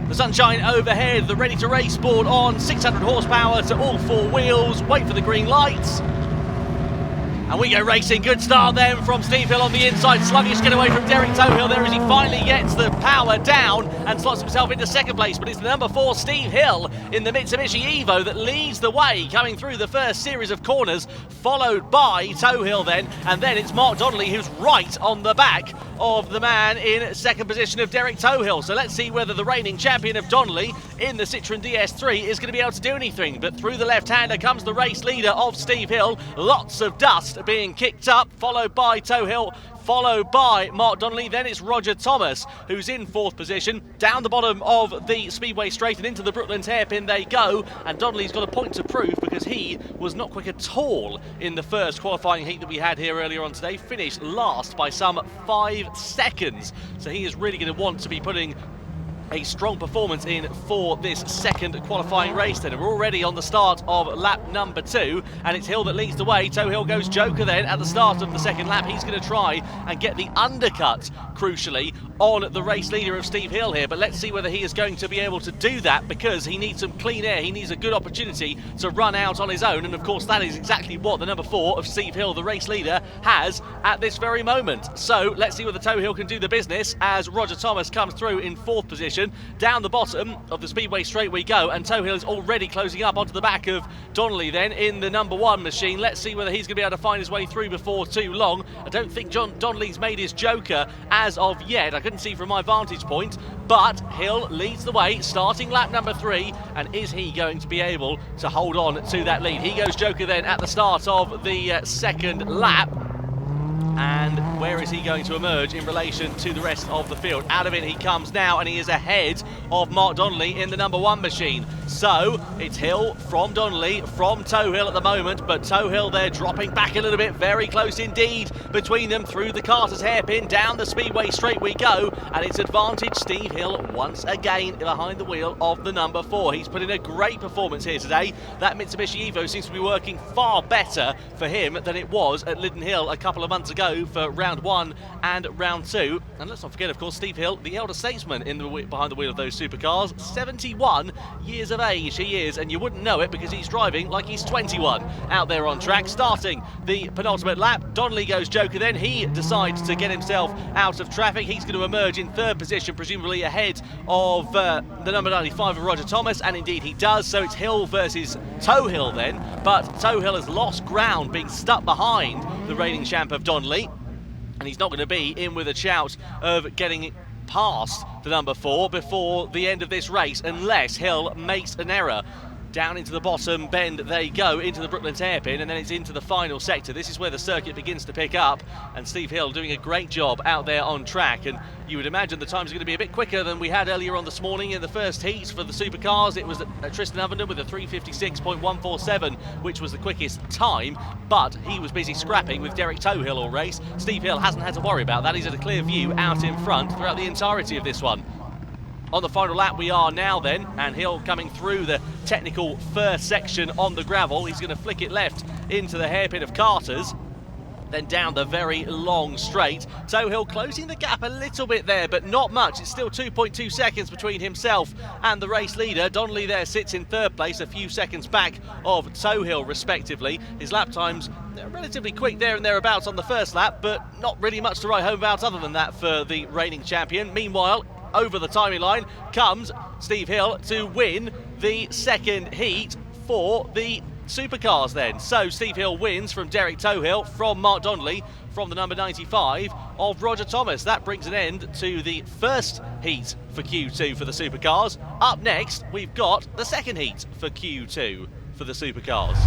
The sunshine overhead, the ready-to-race board on, 600 horsepower to all four wheels, wait for the green lights. And we go racing. Good start then from Steve Hill on the inside. Sluggish get away from Derek Tohill there as he finally gets the power down and slots himself into second place. But it's the number 4 Steve Hill in the Mitsubishi Evo that leads the way coming through the first series of corners, followed by Tohill then. And then it's Mark Donnelly who's right on the back of the man in second position of Derek Tohill. So let's see whether the reigning champion of Donnelly in the Citroen DS3 is going to be able to do anything. But through the left-hander comes the race leader of Steve Hill. Lots of dust being kicked up, followed by Tohill, followed by Mark Donnelly. Then it's Roger Thomas who's in fourth position. Down the bottom of the Speedway Straight and into the Brooklands hairpin they go, and Donnelly's got a point to prove because he was not quick at all in the first qualifying heat that we had here earlier on today. Finished last by some 5 seconds, so he is really going to want to be putting a strong performance in for this second qualifying race then. We're already on the start of lap number 2 and it's Hill that leads the way. Tohill goes joker then at the start of the second lap. He's going to try and get the undercut, crucially, on the race leader of Steve Hill here, but let's see whether he is going to be able to do that because he needs some clean air. He needs a good opportunity to run out on his own, and of course that is exactly what the number 4 of Steve Hill, the race leader, has at this very moment. So let's see whether Tohill can do the business as Roger Thomas comes through in fourth position. Down the bottom of the Speedway Straight we go, and Tohill is already closing up onto the back of Donnelly then in the number 1 machine. Let's see whether he's going to be able to find his way through before too long. I don't think Donnelly's made his joker as of yet. I couldn't see from my vantage point, but Hill leads the way starting lap number 3, and is he going to be able to hold on to that lead? He goes joker then at the start of the second lap. And where is he going to emerge in relation to the rest of the field? Out of it he comes now, and he is ahead of Mark Donnelly in the number 1 machine. So it's Hill from Donnelly, from Tohill at the moment, but Tohill there dropping back a little bit, very close indeed between them through the Carter's hairpin. Down the Speedway Straight we go, and it's advantage Steve Hill once again behind the wheel of the number 4. He's put in a great performance here today. That Mitsubishi Evo seems to be working far better for him than it was at Linden Hill a couple of months ago for round 1 and round 2. And let's not forget, of course, Steve Hill, the elder statesman behind the wheel of those supercars. 71 years of age he is, and you wouldn't know it because he's driving like he's 21 out there on track. Starting the penultimate lap, Donnelly goes joker then. He decides to get himself out of traffic. He's going to emerge in third position, presumably ahead of the number 95 of Roger Thomas, and indeed he does. So it's Hill versus Tohill then, but Tohill has lost ground, being stuck behind the reigning champ of Donnelly, and he's not going to be in with a shout of getting past the number 4 before the end of this race unless Hill makes an error. Down into the bottom bend they go, into the Brooklands hairpin, and then it's into the final sector. This is where the circuit begins to pick up, and Steve Hill doing a great job out there on track. And you would imagine the times are going to be a bit quicker than we had earlier on this morning in the first heats for the supercars. It was Tristan Ovenden with a 3:56.147, which was the quickest time, but he was busy scrapping with Derek Tohill all race. Steve Hill hasn't had to worry about that. He's had a clear view out in front throughout the entirety of this one. On the final lap we are now then, and Hill coming through the technical first section on the gravel. He's going to flick it left into the hairpin of Carter's, then down the very long straight. Tohill closing the gap a little bit there, but not much. It's still 2.2 seconds between himself and the race leader. Donnelly there sits in third place, a few seconds back of Tohill respectively. His lap times are relatively quick there and thereabouts on the first lap, but not really much to write home about other than that for the reigning champion. Meanwhile, over the timing line comes Steve Hill to win the second heat for the supercars then. So Steve Hill wins from Derek Tohill, from Mark Donnelly, from the number 95 of Roger Thomas. That brings an end to the first heat for Q2 for the supercars. Up next, we've got the second heat for Q2 for the supercars.